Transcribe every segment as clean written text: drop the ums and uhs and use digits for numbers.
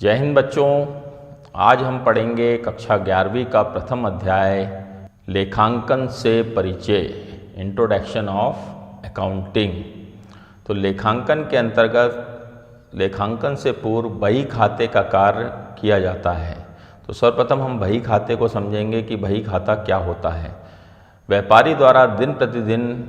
जय हिंद बच्चों। आज हम पढ़ेंगे कक्षा 11वीं का प्रथम अध्याय लेखांकन से परिचय, इंट्रोडक्शन ऑफ अकाउंटिंग। तो लेखांकन के अंतर्गत लेखांकन से पूर्व बही खाते का कार्य किया जाता है। तो सर्वप्रथम हम बही खाते को समझेंगे कि बही खाता क्या होता है। व्यापारी द्वारा दिन प्रतिदिन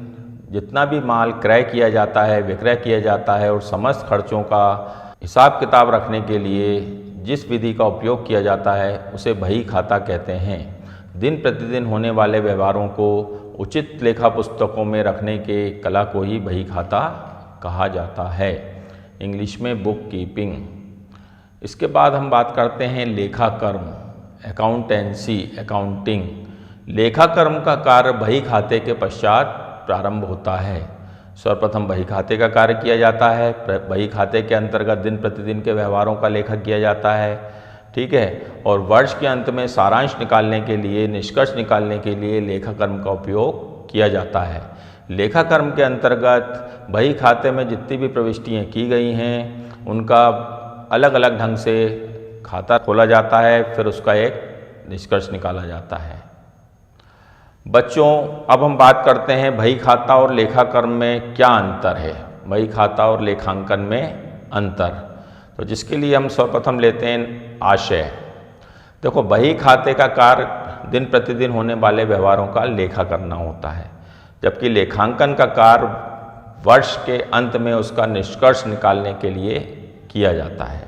जितना भी माल क्रय किया जाता है, विक्रय किया जाता है और समस्त खर्चों का हिसाब किताब रखने के लिए जिस विधि का उपयोग किया जाता है उसे बही खाता कहते हैं। दिन प्रतिदिन होने वाले व्यवहारों को उचित लेखा पुस्तकों में रखने के कला को ही बही खाता कहा जाता है, इंग्लिश में बुक कीपिंग। इसके बाद हम बात करते हैं लेखाकर्म, अकाउंटेंसी, अकाउंटिंग। लेखाकर्म का कार्य बही खाते के पश्चात प्रारंभ होता है। सर्वप्रथम बही खाते का कार्य किया जाता है। बही खाते के अंतर्गत दिन प्रतिदिन के व्यवहारों का लेखा किया जाता है, ठीक है। और वर्ष के अंत में सारांश निकालने के लिए, निष्कर्ष निकालने के लिए लेखाकर्म का उपयोग किया जाता है। लेखाकर्म के अंतर्गत बही खाते में जितनी भी प्रविष्टियाँ की गई हैं उनका अलग अलग ढंग से खाता खोला जाता है, फिर उसका एक निष्कर्ष निकाला जाता है। बच्चों, अब हम बात करते हैं बही खाता और लेखाकर्म में क्या अंतर है, बही खाता और लेखांकन में अंतर। तो जिसके लिए हम सर्वप्रथम लेते हैं आशय। देखो, बही खाते का कार्य दिन प्रतिदिन होने वाले व्यवहारों का लेखा करना होता है, जबकि लेखांकन का कार्य वर्ष के अंत में उसका निष्कर्ष निकालने के लिए किया जाता है।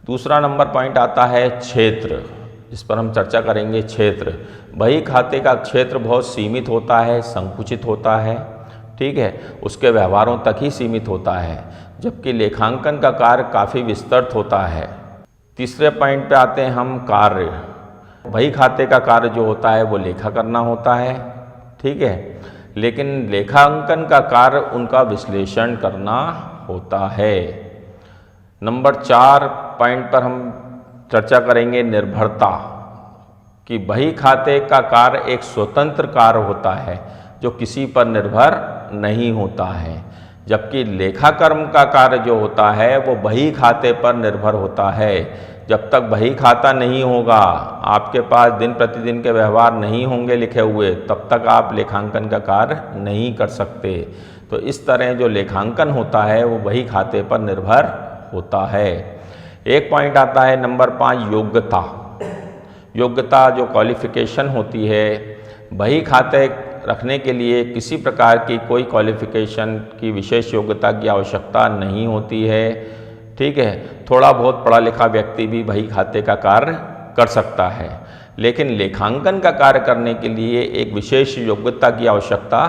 दूसरा नंबर पॉइंट आता है क्षेत्र, जिस पर हम चर्चा करेंगे। क्षेत्र, बही खाते का क्षेत्र बहुत सीमित होता है, संकुचित होता है, ठीक है, उसके व्यवहारों तक ही सीमित होता है, जबकि लेखांकन का कार्य काफ़ी विस्तृत होता है। तीसरे पॉइंट पे आते हैं हम, कार्य। बही खाते का कार्य जो होता है वो लेखा करना होता है, ठीक है, लेकिन लेखांकन का कार्य उनका विश्लेषण करना होता है। नंबर 4 पॉइंट पर हम चर्चा करेंगे निर्भरता, कि बही खाते का कार्य एक स्वतंत्र कार्य होता है जो किसी पर निर्भर नहीं होता है, जबकि लेखाकर्म का कार्य जो होता है वो बही खाते पर निर्भर होता है। जब तक बही खाता नहीं होगा, आपके पास दिन प्रतिदिन के व्यवहार नहीं होंगे लिखे हुए, तब तक आप लेखांकन का कार्य नहीं कर सकते। तो इस तरह जो लेखांकन होता है वो बही खाते पर निर्भर होता है। एक पॉइंट आता है नंबर 5, योग्यता। योग्यता जो क्वालिफिकेशन होती है, बही खाते रखने के लिए किसी प्रकार की कोई क्वालिफिकेशन की विशेष योग्यता की आवश्यकता नहीं होती है, ठीक है। थोड़ा बहुत पढ़ा लिखा व्यक्ति भी बही खाते का कार्य कर सकता है, लेकिन लेखांकन का कार्य करने के लिए एक विशेष योग्यता की आवश्यकता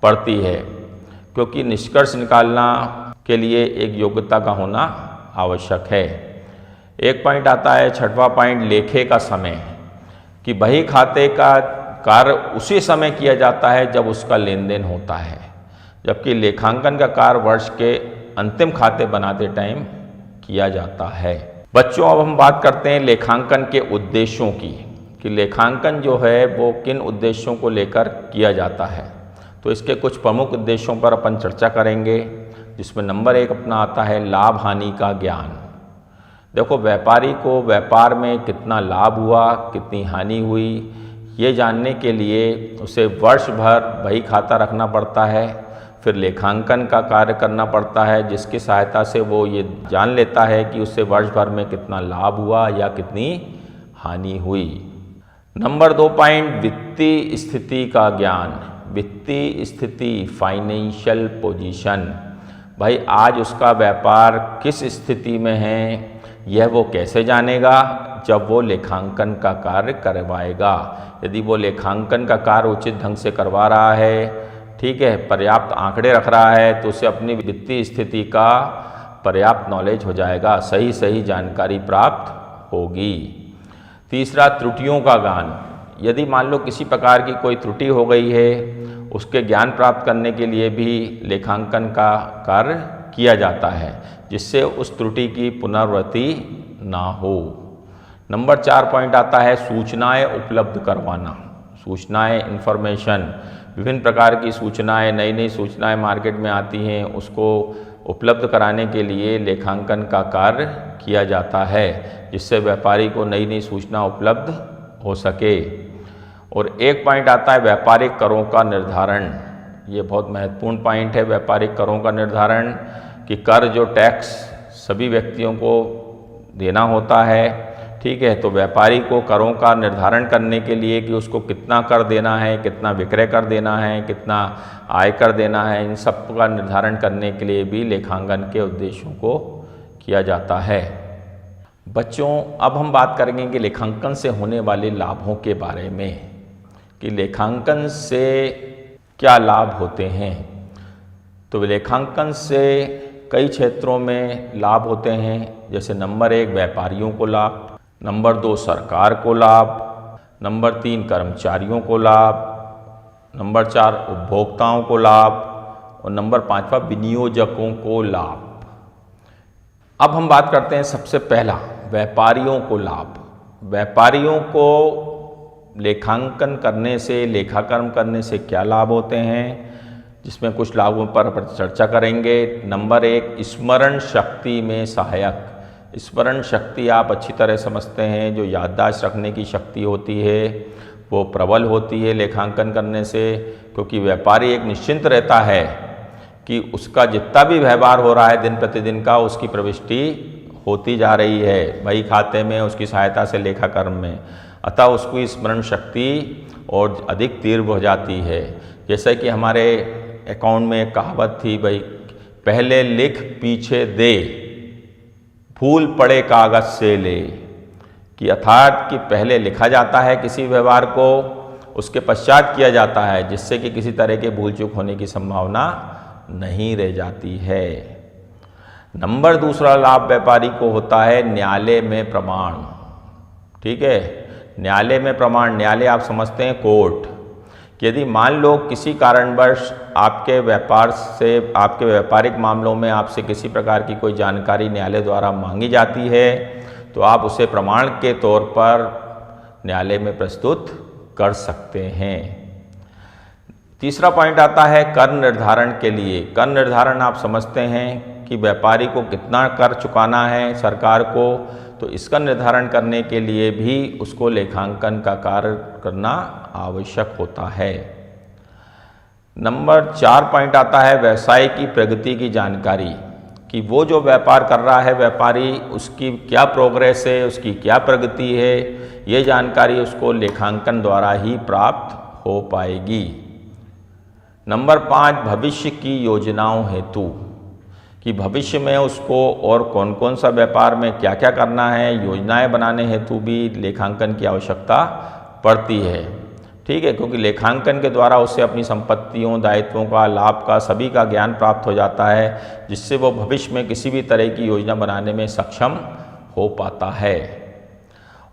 पड़ती है, क्योंकि निष्कर्ष निकालना के लिए एक योग्यता का होना आवश्यक है। एक पॉइंट आता है, छठवां पॉइंट, लेखे का समय, कि बही खाते का कार्य उसी समय किया जाता है जब उसका लेन देन होता है, जबकि लेखांकन का कार्य वर्ष के अंतिम खाते बनाते टाइम किया जाता है। बच्चों, अब हम बात करते हैं लेखांकन के उद्देश्यों की, कि लेखांकन जो है वो किन उद्देश्यों को लेकर किया जाता है। तो इसके कुछ प्रमुख उद्देश्यों पर अपन चर्चा करेंगे, जिसमें नंबर 1 अपना आता है लाभ हानि का ज्ञान। देखो, व्यापारी को व्यापार में कितना लाभ हुआ, कितनी हानि हुई, ये जानने के लिए उसे वर्ष भर बही खाता रखना पड़ता है, फिर लेखांकन का कार्य करना पड़ता है, जिसकी सहायता से वो ये जान लेता है कि उससे वर्ष भर में कितना लाभ हुआ या कितनी हानि हुई। नंबर 2 पॉइंट, वित्तीय स्थिति का ज्ञान। वित्तीय स्थिति, फाइनेंशियल पोजीशन, भाई आज उसका व्यापार किस स्थिति में है, यह वो कैसे जानेगा, जब वो लेखांकन का कार्य करवाएगा। यदि वो लेखांकन का कार्य उचित ढंग से करवा रहा है, ठीक है, पर्याप्त आंकड़े रख रहा है, तो उसे अपनी वित्तीय स्थिति का पर्याप्त नॉलेज हो जाएगा, सही जानकारी प्राप्त होगी। तीसरा, त्रुटियों का ज्ञान। यदि मान लो किसी प्रकार की कोई त्रुटि हो गई है, उसके ज्ञान प्राप्त करने के लिए भी लेखांकन का कार्य किया जाता है, जिससे उस त्रुटि की पुनरावृत्ति ना हो। नंबर 4 पॉइंट आता है सूचनाएं उपलब्ध करवाना। सूचनाएं, इंफॉर्मेशन, विभिन्न प्रकार की सूचनाएं, नई नई सूचनाएं मार्केट में आती हैं, उसको उपलब्ध कराने के लिए लेखांकन का कार्य किया जाता है, जिससे व्यापारी को नई नई सूचना उपलब्ध हो सके। और एक पॉइंट आता है व्यापारिक करों का निर्धारण। ये बहुत महत्वपूर्ण पॉइंट है, व्यापारिक करों का निर्धारण, कि कर जो टैक्स सभी व्यक्तियों को देना होता है, ठीक है। तो व्यापारी को करों का निर्धारण करने के लिए कि उसको कितना कर देना है, कितना विक्रय कर देना है, कितना आय कर देना है, इन सब का निर्धारण करने के लिए भी लेखांकन के उद्देश्यों को किया जाता है। बच्चों, अब हम बात करेंगे कि लेखांकन से होने वाले लाभों के बारे में, कि लेखांकन से क्या लाभ होते हैं। तो लेखांकन से कई क्षेत्रों में लाभ होते हैं, जैसे नंबर 1 व्यापारियों को लाभ, नंबर 2 सरकार को लाभ, नंबर 3 कर्मचारियों को लाभ, नंबर 4 उपभोक्ताओं को लाभ और नंबर 5वां विनियोजकों को लाभ। अब हम बात करते हैं सबसे पहला व्यापारियों को लाभ। व्यापारियों को लेखांकन करने से, लेखाकर्म करने से क्या लाभ होते हैं, जिसमें कुछ लाभों पर चर्चा करेंगे। नंबर 1 स्मरण शक्ति में सहायक। स्मरण शक्ति आप अच्छी तरह समझते हैं, जो याददाश्त रखने की शक्ति होती है वो प्रबल होती है लेखांकन करने से, क्योंकि व्यापारी एक निश्चिंत रहता है कि उसका जितना भी व्यवहार हो रहा है दिन प्रतिदिन का, उसकी प्रविष्टि होती जा रही है बही खाते में, उसकी सहायता से लेखाकर्म में, अतः उसकी स्मरण शक्ति और अधिक तीव्र हो जाती है। जैसे कि हमारे अकाउंट में एक कहावत थी, भाई पहले लिख पीछे दे, फूल पड़े कागज से ले, कि अर्थात कि पहले लिखा जाता है किसी व्यवहार को, उसके पश्चात किया जाता है, जिससे कि किसी तरह के भूल चूक होने की संभावना नहीं रह जाती है। नंबर 2 लाभ व्यापारी को होता है न्यायालय में प्रमाण। ठीक है, न्यायालय में प्रमाण, न्यायालय आप समझते हैं कोर्ट, कि यदि मान लो किसी कारणवश आपके व्यापार से, आपके व्यापारिक मामलों में आपसे किसी प्रकार की कोई जानकारी न्यायालय द्वारा मांगी जाती है, तो आप उसे प्रमाण के तौर पर न्यायालय में प्रस्तुत कर सकते हैं। तीसरा पॉइंट आता है कर निर्धारण के लिए। कर निर्धारण आप समझते हैं कि व्यापारी को कितना कर चुकाना है सरकार को, तो इसका निर्धारण करने के लिए भी उसको लेखांकन का कार्य करना आवश्यक होता है। नंबर 4 पॉइंट आता है व्यवसाय की प्रगति की जानकारी, कि वो जो व्यापार कर रहा है व्यापारी, उसकी क्या प्रोग्रेस है, उसकी क्या प्रगति है, ये जानकारी उसको लेखांकन द्वारा ही प्राप्त हो पाएगी। नंबर 5 भविष्य की योजनाओं हेतु, कि भविष्य में उसको और कौन कौन सा व्यापार में क्या क्या करना है, योजनाएं बनाने हेतु भी लेखांकन की आवश्यकता पड़ती है। ठीक है, क्योंकि लेखांकन के द्वारा उससे अपनी संपत्तियों, दायित्वों का, लाभ का, सभी का ज्ञान प्राप्त हो जाता है, जिससे वो भविष्य में किसी भी तरह की योजना बनाने में सक्षम हो पाता है।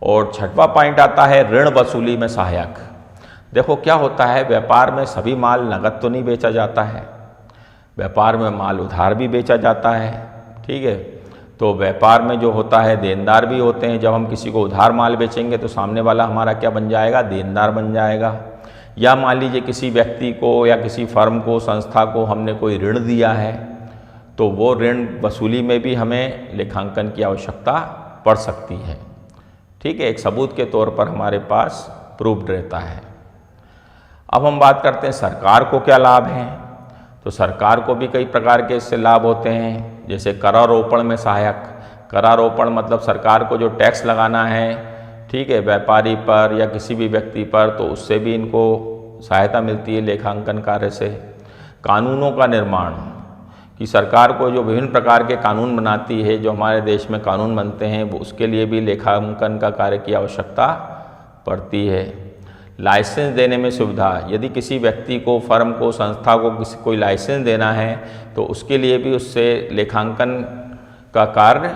और 6वां पॉइंट आता है ऋण वसूली में सहायक। देखो क्या होता है, व्यापार में सभी माल नगद तो नहीं बेचा जाता है, व्यापार में माल उधार भी बेचा जाता है। ठीक है, तो व्यापार में जो होता है देनदार भी होते हैं। जब हम किसी को उधार माल बेचेंगे तो सामने वाला हमारा क्या बन जाएगा, देनदार बन जाएगा। या मान लीजिए किसी व्यक्ति को या किसी फर्म को, संस्था को हमने कोई ऋण दिया है, तो वो ऋण वसूली में भी हमें लेखांकन की आवश्यकता पड़ सकती है। ठीक है, एक सबूत के तौर पर हमारे पास प्रूफ्ड रहता है। अब हम बात करते हैं सरकार को क्या लाभ हैं। तो सरकार को भी कई प्रकार के इससे लाभ होते हैं, जैसे करारोपण में सहायक। करारोपण मतलब सरकार को जो टैक्स लगाना है, ठीक है, व्यापारी पर या किसी भी व्यक्ति पर, तो उससे भी इनको सहायता मिलती है लेखांकन कार्य से। कानूनों का निर्माण, कि सरकार को जो विभिन्न प्रकार के कानून बनाती है, जो हमारे देश में कानून बनते हैं, वो उसके लिए भी लेखांकन का कार्य की आवश्यकता पड़ती है। लाइसेंस देने में सुविधा, यदि किसी व्यक्ति को, फर्म को, संस्था को कोई लाइसेंस देना है, तो उसके लिए भी उससे लेखांकन का कार्य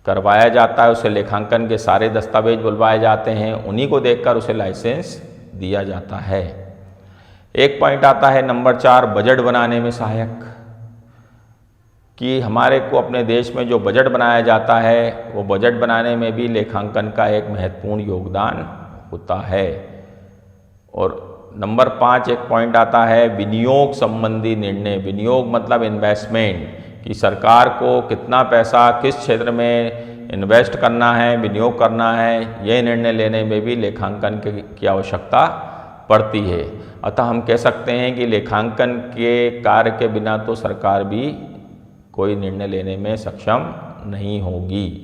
करवाया जाता है, उसे लेखांकन के सारे दस्तावेज बुलवाए जाते हैं, उन्हीं को देखकर उसे लाइसेंस दिया जाता है। एक पॉइंट आता है नंबर 4 बजट बनाने में सहायक, कि हमारे को अपने देश में जो बजट बनाया जाता है, वो बजट बनाने में भी लेखांकन का एक महत्वपूर्ण योगदान होता है। और नंबर 5 एक पॉइंट आता है विनियोग संबंधी निर्णय। विनियोग मतलब इन्वेस्टमेंट, कि सरकार को कितना पैसा किस क्षेत्र में इन्वेस्ट करना है, विनियोग करना है, ये निर्णय लेने में भी लेखांकन की आवश्यकता पड़ती है। अतः हम कह सकते हैं कि लेखांकन के कार्य के बिना तो सरकार भी कोई निर्णय लेने में सक्षम नहीं होगी।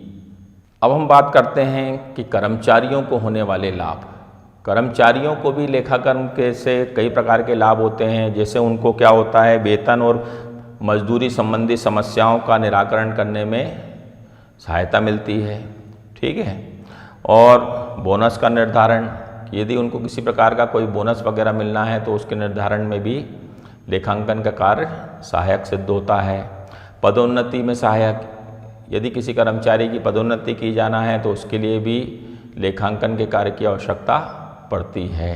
अब हम बात करते हैं कि कर्मचारियों को होने वाले लाभ। कर्मचारियों को भी लेखाकरण के से कई प्रकार के लाभ होते हैं। जैसे उनको क्या होता है, वेतन और मजदूरी संबंधी समस्याओं का निराकरण करने में सहायता मिलती है, ठीक है। और बोनस का निर्धारण, यदि उनको किसी प्रकार का कोई बोनस वगैरह मिलना है तो उसके निर्धारण में भी लेखांकन का कार्य सहायक सिद्ध होता है। पदोन्नति में सहायक, यदि किसी कर्मचारी की पदोन्नति की जाना है तो उसके लिए भी लेखांकन के कार्य की आवश्यकता पड़ती है,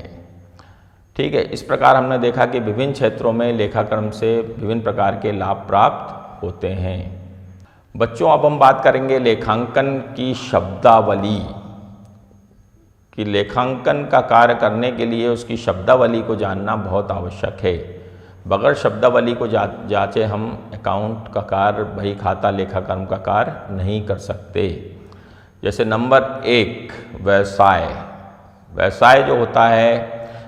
ठीक है। इस प्रकार हमने देखा कि विभिन्न क्षेत्रों में लेखाकरण से विभिन्न प्रकार के लाभ प्राप्त होते हैं। बच्चों, अब हम बात करेंगे लेखांकन की शब्दावली, कि लेखांकन का कार्य करने के लिए उसकी शब्दावली को जानना बहुत आवश्यक है। बगैर शब्दावली को जांचे हम अकाउंट का कार्य, बही खाता, लेखाकर्म का कार्य नहीं कर सकते। जैसे नंबर 1 व्यवसाय। व्यवसाय जो होता है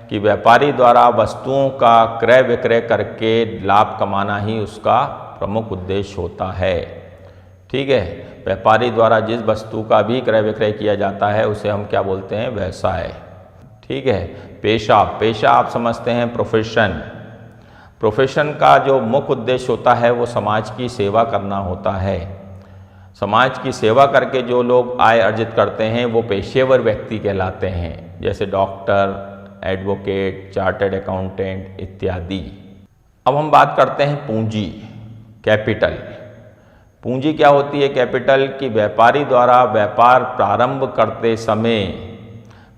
कि व्यापारी द्वारा वस्तुओं का क्रय विक्रय करके लाभ कमाना ही उसका प्रमुख उद्देश्य होता है, ठीक है। व्यापारी द्वारा जिस वस्तु का भी क्रय विक्रय किया जाता है उसे हम क्या बोलते हैं, व्यवसाय, ठीक है। पेशा, पेशा आप समझते हैं प्रोफेशन। प्रोफेशन का जो मुख्य उद्देश्य होता है वो समाज की सेवा करना होता है। समाज की सेवा करके जो लोग आय अर्जित करते हैं वो पेशेवर व्यक्ति कहलाते हैं, जैसे डॉक्टर, एडवोकेट, चार्टर्ड अकाउंटेंट इत्यादि। अब हम बात करते हैं पूंजी, कैपिटल। पूंजी क्या होती है, कैपिटल, की व्यापारी द्वारा व्यापार प्रारंभ करते समय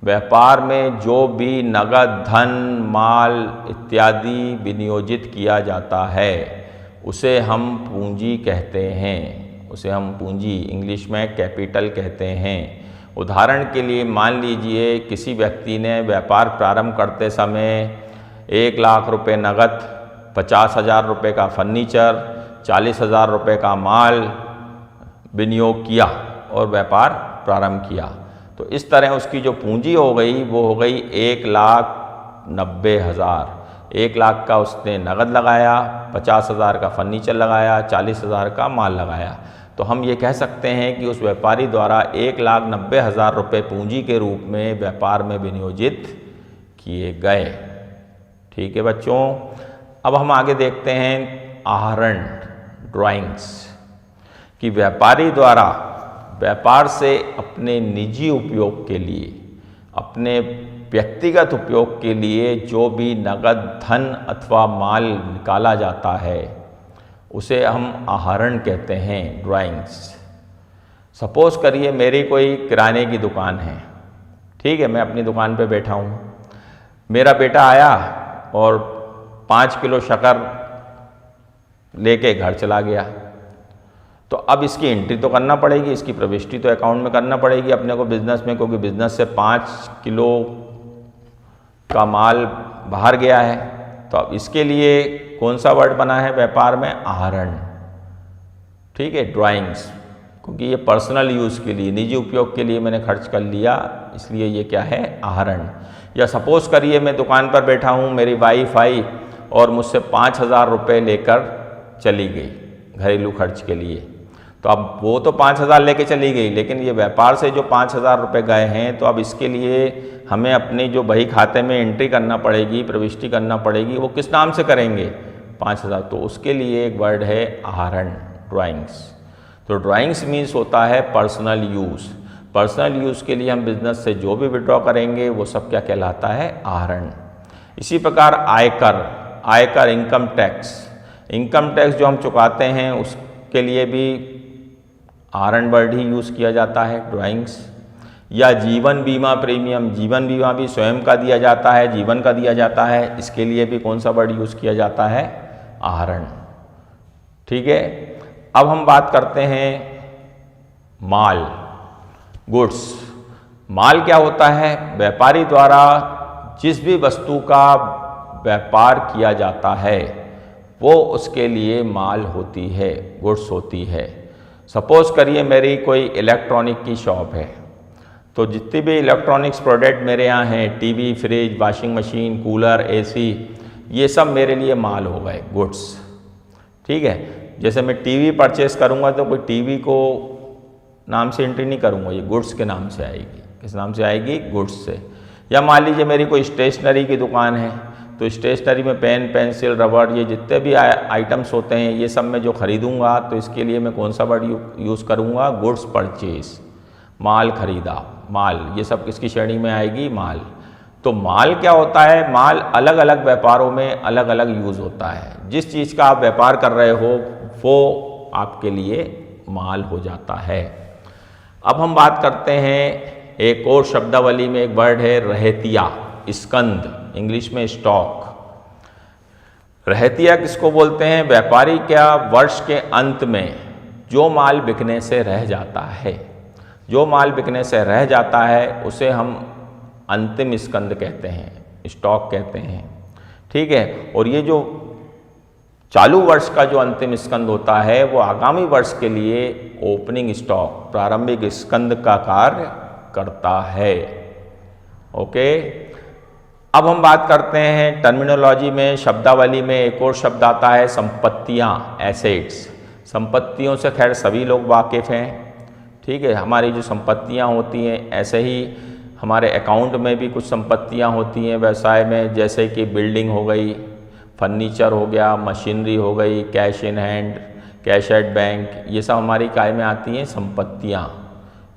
व्यापार में जो भी नगद धन, माल इत्यादि विनियोजित किया जाता है उसे हम पूंजी कहते हैं। उसे हम पूंजी, इंग्लिश में कैपिटल कहते हैं। उदाहरण के लिए मान लीजिए किसी व्यक्ति ने व्यापार प्रारंभ करते समय 1 लाख रुपये नगद, 50,000 रुपये का फर्नीचर, 40,000 रुपये का माल विनियोग किया और व्यापार प्रारंभ किया। तो इस तरह उसकी जो पूंजी हो गई वो हो गई 1,90,000। 1 लाख का उसने नगद लगाया, 50,000 का फर्नीचर लगाया, 40,000 का माल लगाया। तो हम ये कह सकते हैं कि उस व्यापारी द्वारा 1,90,000 रुपये पूंजी के रूप में व्यापार में विनियोजित किए गए, ठीक है बच्चों। अब हम आगे देखते हैं आहरण, ड्राइंग्स, कि व्यापारी द्वारा व्यापार से अपने निजी उपयोग के लिए, अपने व्यक्तिगत उपयोग के लिए जो भी नगद धन अथवा माल निकाला जाता है उसे हम आहरण कहते हैं, ड्राइंग्स। सपोज करिए मेरी कोई किराने की दुकान है, ठीक है, मैं अपनी दुकान पे बैठा हूँ, मेरा बेटा आया और 5 किलो शक्कर लेके घर चला गया। तो अब इसकी एंट्री तो करना पड़ेगी, इसकी प्रविष्टि तो अकाउंट में करना पड़ेगी अपने को बिजनेस में, क्योंकि बिजनेस से 5 किलो का माल बाहर गया है। तो अब इसके लिए कौन सा वर्ड बना है व्यापार में, आहरण, ठीक है, ड्राइंग्स, क्योंकि ये पर्सनल यूज़ के लिए, निजी उपयोग के लिए मैंने खर्च कर लिया, इसलिए ये क्या है, आहरण। या सपोज करिए मैं दुकान पर बैठा हूँ, मेरी वाइफ आई और मुझसे 5,000 रुपये लेकर चली गई घरेलू खर्च के लिए। तो अब वो तो 5,000 लेके चली गई, लेकिन ये व्यापार से जो 5,000 रुपये गए हैं, तो अब इसके लिए हमें अपनी जो बही खाते में एंट्री करना पड़ेगी, प्रविष्टि करना पड़ेगी, वो किस नाम से करेंगे, 5,000। तो उसके लिए एक वर्ड है आहरण, ड्राइंग्स। तो ड्राइंग्स मीन्स होता है पर्सनल यूज़। पर्सनल यूज़ के लिए हम बिजनेस से जो भी विड्रॉ करेंगे वो सब क्या कहलाता है, आहरण। इसी प्रकार आयकर, आयकर इनकम टैक्स, इनकम टैक्स जो हम चुकाते हैं उसके लिए भी आहरण वर्ड ही यूज़ किया जाता है, ड्राइंग्स। या जीवन बीमा प्रीमियम, जीवन बीमा भी स्वयं का दिया जाता है, जीवन का दिया जाता है, इसके लिए भी कौन सा वर्ड यूज़ किया जाता है, आहरण, ठीक है। अब हम बात करते हैं माल, गुड्स। माल क्या होता है, व्यापारी द्वारा जिस भी वस्तु का व्यापार किया जाता है वो उसके लिए माल होती है, गुड्स होती है। सपोज करिए मेरी कोई इलेक्ट्रॉनिक की शॉप है, तो जितने भी इलेक्ट्रॉनिक्स प्रोडक्ट मेरे यहाँ हैं, TV, fridge, washing machine, cooler, AC, ये सब मेरे लिए माल हो गए, गुड्स। ठीक है, जैसे मैं टीवी परचेस करूँगा तो कोई टीवी को नाम से एंट्री नहीं करूँगा, ये गुड्स के नाम से आएगी। किस नाम से आएगी? गुड्स से। या मान लीजिए मेरी कोई स्टेशनरी की दुकान है, तो स्टेशनरी में पेन, पेंसिल, रबड़, ये जितने भी आइटम्स होते हैं, ये सब मैं जो खरीदूंगा तो इसके लिए मैं कौन सा वर्ड यूज़ करूँगा? गुड्स परचेज, माल खरीदा, माल, ये सब किसकी श्रेणी में आएगी? माल। तो माल क्या होता है? माल अलग अलग व्यापारों में अलग अलग यूज़ होता है। जिस चीज़ का आप व्यापार कर रहे हो वो आपके लिए माल हो जाता है। अब हम बात करते हैं एक और शब्दावली में, एक वर्ड है रहतिया, स्कंद, इंग्लिश में स्टॉक। रहतिया किसको बोलते हैं? व्यापारी क्या वर्ष के अंत में जो माल बिकने से रह जाता है, जो माल बिकने से रह जाता है उसे हम अंतिम स्कंद कहते हैं, स्टॉक कहते हैं। ठीक है, और ये जो चालू वर्ष का जो अंतिम स्कंद होता है वो आगामी वर्ष के लिए ओपनिंग स्टॉक, प्रारंभिक स्कंद का कार्य करता है। ओके, अब हम बात करते हैं टर्मिनोलॉजी में, शब्दावली में एक और शब्द आता है संपत्तियां, एसेट्स। संपत्तियों से खैर सभी लोग वाकिफ़ हैं। ठीक है, हमारी जो संपत्तियां होती हैं, ऐसे ही हमारे अकाउंट में भी कुछ संपत्तियां होती हैं व्यवसाय में, जैसे कि बिल्डिंग हो गई, फर्नीचर हो गया, मशीनरी हो गई, cash in hand, cash at bank, ये सब हमारी काय में आती हैं? संपत्तियाँ।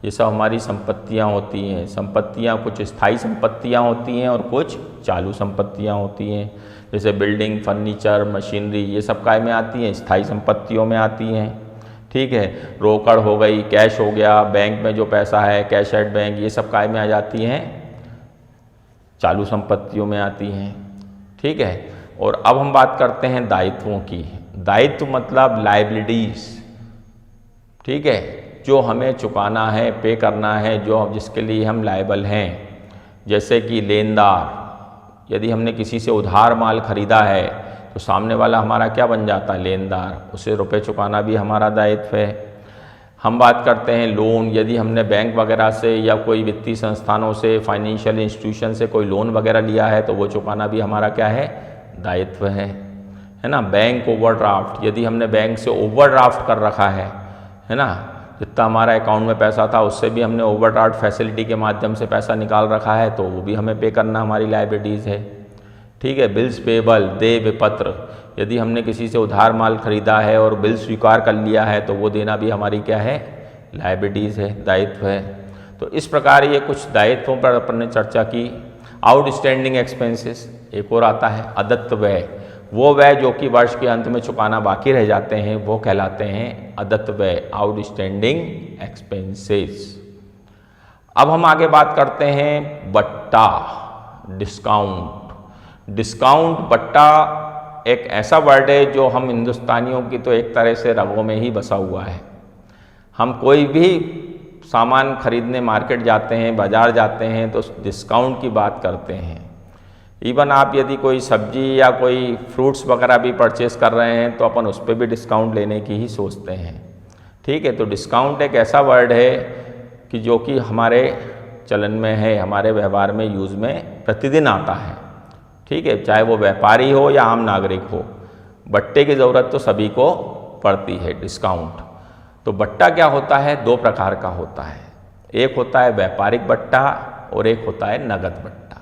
ये सब हमारी संपत्तियाँ होती हैं। संपत्तियाँ कुछ स्थायी संपत्तियाँ होती हैं और कुछ चालू संपत्तियाँ होती हैं। जैसे बिल्डिंग, फर्नीचर, मशीनरी, ये सब काय में आती हैं? स्थायी संपत्तियों में आती हैं। ठीक है, रोकड़ हो गई, कैश हो गया, बैंक में जो पैसा है, कैश एट बैंक, ये सब काय में आ जाती हैं? चालू संपत्तियों में आती हैं। ठीक है, और अब हम बात करते हैं दायित्वों की। दायित्व मतलब लायबिलिटीज। ठीक है, जो हमें चुकाना है, पे करना है, जो जिसके लिए हम लायबल हैं। जैसे कि लेनदार, यदि हमने किसी से उधार माल खरीदा है तो सामने वाला हमारा क्या बन जाता है? लेनदार, उसे रुपए चुकाना भी हमारा दायित्व है। हम बात करते हैं लोन, यदि हमने बैंक वगैरह से या कोई वित्तीय संस्थानों से, फाइनेंशियल इंस्टीट्यूशन से कोई लोन वगैरह लिया है तो वो चुकाना भी हमारा क्या है? दायित्व है ना। बैंक ओवरड्राफ्ट, यदि हमने बैंक से ओवरड्राफ्ट कर रखा है ना, जितना हमारा अकाउंट में पैसा था उससे भी हमने ओवरड्राफ्ट फैसिलिटी के माध्यम से पैसा निकाल रखा है तो वो भी हमें पे करना हमारी लायबिलिटीज़ है। ठीक है, बिल्स पेबल, देय विपत्र, यदि हमने किसी से उधार माल खरीदा है और बिल स्वीकार कर लिया है तो वो देना भी हमारी क्या है? लायबिलिटीज़ है, दायित्व है। तो इस प्रकार ये कुछ दायित्वों पर अपन ने चर्चा की। आउटस्टैंडिंग एक्सपेंसेस एक और आता है, अदत्त व्यय। वो व्यय जो कि वर्ष के अंत में चुकाना बाकी रह जाते हैं वो कहलाते हैं अदत्त व्यय, आउटस्टैंडिंग एक्सपेंसेस। अब हम आगे बात करते हैं बट्टा, डिस्काउंट। डिस्काउंट, बट्टा एक ऐसा वर्ड है जो हम हिंदुस्तानियों की तो एक तरह से रगों में ही बसा हुआ है। हम कोई भी सामान खरीदने मार्केट जाते हैं, बाज़ार जाते हैं तो डिस्काउंट की बात करते हैं। इवन आप यदि कोई सब्जी या कोई फ्रूट्स वगैरह भी परचेस कर रहे हैं तो अपन उस पर भी डिस्काउंट लेने की ही सोचते हैं। ठीक है, तो डिस्काउंट एक ऐसा वर्ड है कि जो कि हमारे चलन में है, हमारे व्यवहार में, यूज़ में प्रतिदिन आता है। ठीक है, चाहे वो व्यापारी हो या आम नागरिक हो, बट्टे की ज़रूरत तो सभी को पड़ती है, डिस्काउंट। तो बट्टा क्या होता है? दो प्रकार का होता है। एक होता है व्यापारिक बट्टा और एक होता है नगद बट्टा।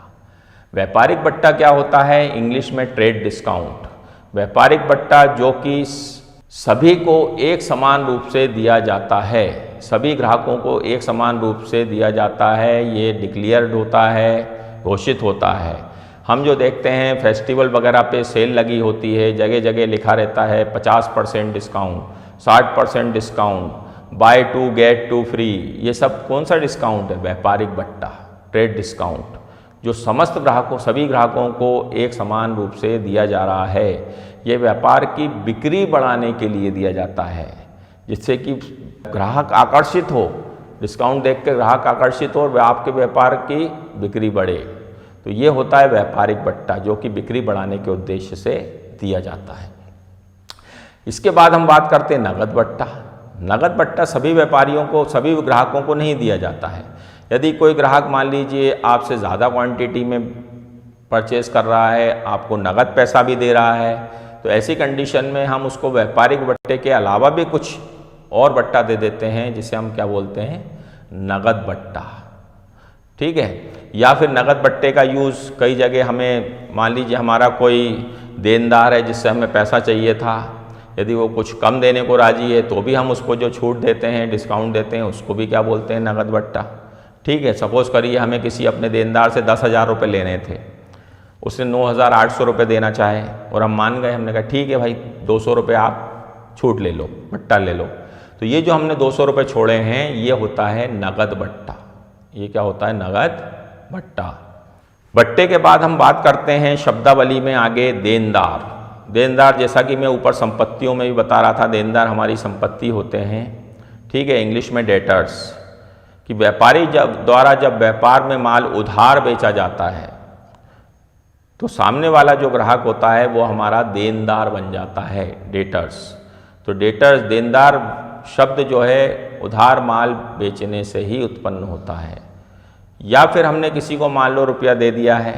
व्यापारिक बट्टा क्या होता है? इंग्लिश में ट्रेड डिस्काउंट। व्यापारिक बट्टा जो कि सभी को एक समान रूप से दिया जाता है, सभी ग्राहकों को एक समान रूप से दिया जाता है। ये डिक्लेयर्ड होता है, घोषित होता है। हम जो देखते हैं फेस्टिवल वगैरह पे सेल लगी होती है, जगह जगह लिखा रहता है 50% discount, 60% discount, buy 2 get 2 free. ये सब कौन सा डिस्काउंट है? व्यापारिक बट्टा, ट्रेड डिस्काउंट, जो समस्त ग्राहकों, सभी ग्राहकों को एक समान रूप से दिया जा रहा है। ये व्यापार की बिक्री बढ़ाने के लिए दिया जाता है, जिससे कि ग्राहक आकर्षित हो, डिस्काउंट देख के ग्राहक आकर्षित हो और आपके व्यापार की बिक्री बढ़े। तो ये होता है व्यापारिक बट्टा, जो कि बिक्री बढ़ाने के उद्देश्य से दिया जाता है। इसके बाद हम बात करते हैं नगद बट्टा। नगद बट्टा सभी व्यापारियों को, सभी ग्राहकों को नहीं दिया जाता है। यदि कोई ग्राहक मान लीजिए आपसे ज़्यादा क्वांटिटी में परचेज कर रहा है, आपको नगद पैसा भी दे रहा है, तो ऐसी कंडीशन में हम उसको व्यापारिक बट्टे के अलावा भी कुछ और बट्टा दे देते हैं, जिसे हम क्या बोलते हैं, नगद बट्टा। ठीक है। या फिर नगद बट्टे का यूज़ कई जगह, हमें मान लीजिए हमारा कोई देनदार है जिससे हमें पैसा चाहिए था, यदि वो कुछ कम देने को राजी है तो भी हम उसको जो छूट देते हैं, डिस्काउंट देते हैं, उसको भी क्या बोलते हैं, नगद बट्टा। ठीक है। सपोज़ करिए हमें किसी अपने देनदार से 10,000 रुपये लेने थे, उसने 9,800 रुपये देना चाहे और हम मान गए, हमने कहा ठीक है भाई 200 रुपये आप छूट ले लो, बट्टा ले लो। तो ये जो हमने 200 रुपये छोड़े हैं, ये होता है नगद बट्टा। ये क्या होता है, नगद बट्टा। बट्टे के बाद हम बात करते हैं शब्दावली में आगे देनदार। देनदार, जैसा कि मैं ऊपर संपत्तियों में भी बता रहा था, देनदार हमारी संपत्ति होते हैं। ठीक है। इंग्लिश में डेटर्स, कि व्यापारी द्वारा जब व्यापार में माल उधार बेचा जाता है तो सामने वाला जो ग्राहक होता है वो हमारा देनदार बन जाता है, डेटर्स। तो डेटर्स, देनदार शब्द जो है उधार माल बेचने से ही उत्पन्न होता है। या फिर हमने किसी को मान लो रुपया दे दिया है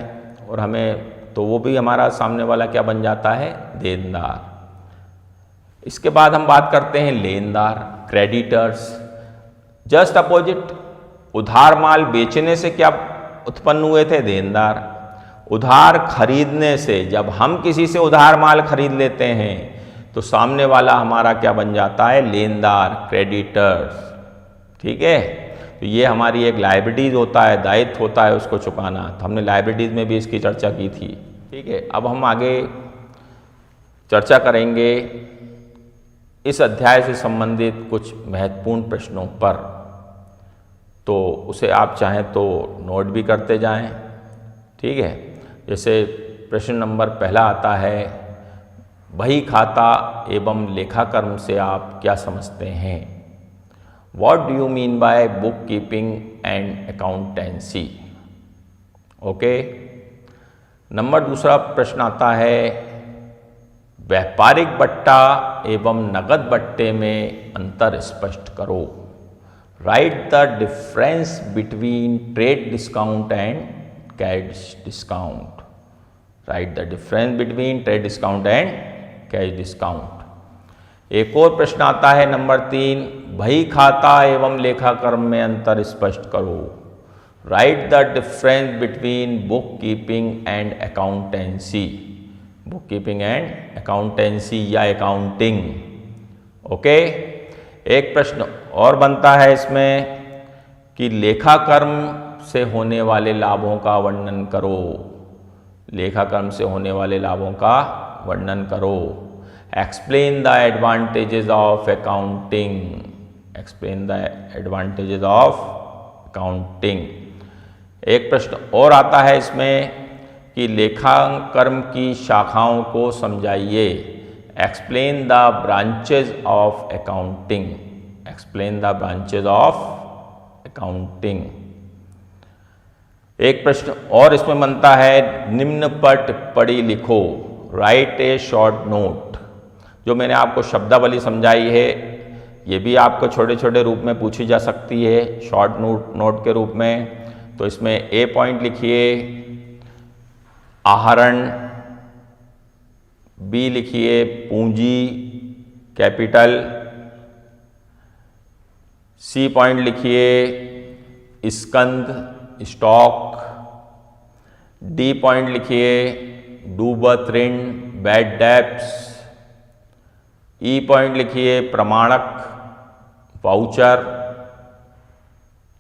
और हमें, तो वो भी हमारा सामने वाला क्या बन जाता है, देनदार। इसके बाद हम बात करते हैं लेनदार, क्रेडिटर्स। जस्ट अपोजिट, उधार माल बेचने से क्या उत्पन्न हुए थे, देनदार। उधार खरीदने से, जब हम किसी से उधार माल खरीद लेते हैं तो सामने वाला हमारा क्या बन जाता है, लेनदार, क्रेडिटर्स। ठीक है। तो ये हमारी एक लायबिलिटीज होता है, दायित्व होता है उसको चुकाना। तो हमने लायबिलिटीज में भी इसकी चर्चा की थी। ठीक है। अब हम आगे चर्चा करेंगे इस अध्याय से संबंधित कुछ महत्वपूर्ण प्रश्नों पर, तो उसे आप चाहें तो नोट भी करते जाएं। ठीक है। जैसे प्रश्न नंबर पहला आता है, बही खाता एवं लेखाकर्म से आप क्या समझते हैं? What do you mean by bookkeeping and accountancy? Okay. Number दूसरा प्रश्न आता है, व्यापारिक बट्टा एवं नगद बट्टे में अंतर स्पष्ट करो। Right the difference between trade discount and cash discount. Right the difference between trade discount and cash discount. एक और प्रश्न आता है नंबर 3, बही खाता एवं लेखाकर्म में अंतर स्पष्ट करो। Right the difference between book keeping and accountancy. Book keeping and accountancy या अकाउंटिंग। ओके। एक प्रश्न और बनता है इसमें कि लेखाकर्म से होने वाले लाभों का वर्णन करो। लेखाकर्म से होने वाले लाभों का वर्णन करो। Explain the advantages of accounting. Explain the advantages of accounting. एक प्रश्न और आता है इसमें कि लेखाकर्म की शाखाओं को समझाइए। Explain the branches of accounting. Explain the branches of accounting. एक प्रश्न और इसमें बनता है, निम्न पर टिप्पणी लिखो। राइट ए शॉर्ट नोट। जो मैंने आपको शब्दावली समझाई है, ये भी आपको छोटे छोटे रूप में पूछी जा सकती है, शॉर्ट नोट के रूप में। तो इसमें ए पॉइंट लिखिए आहरण, बी लिखिए पूंजी कैपिटल, सी पॉइंट लिखिए स्कंद स्टॉक, डी पॉइंट लिखिए डूबत ऋण बैड डेब्ट्स, ई पॉइंट लिखिए प्रमाणक वाउचर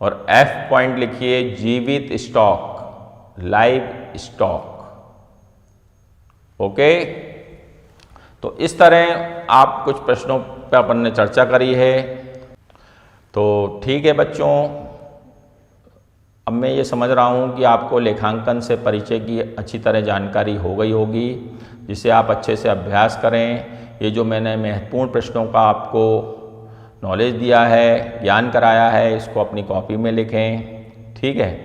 और एफ पॉइंट लिखिए जीवित स्टॉक लाइव स्टॉक। ओके। तो इस तरह आप कुछ प्रश्नों पर अपन ने चर्चा करी है। तो ठीक है बच्चों, अब मैं ये समझ रहा हूँ कि आपको लेखांकन से परिचय की अच्छी तरह जानकारी हो गई होगी, जिसे आप अच्छे से अभ्यास करें। ये जो मैंने महत्वपूर्ण प्रश्नों का आपको नॉलेज दिया है, ज्ञान कराया है, इसको अपनी कॉपी में लिखें। ठीक है।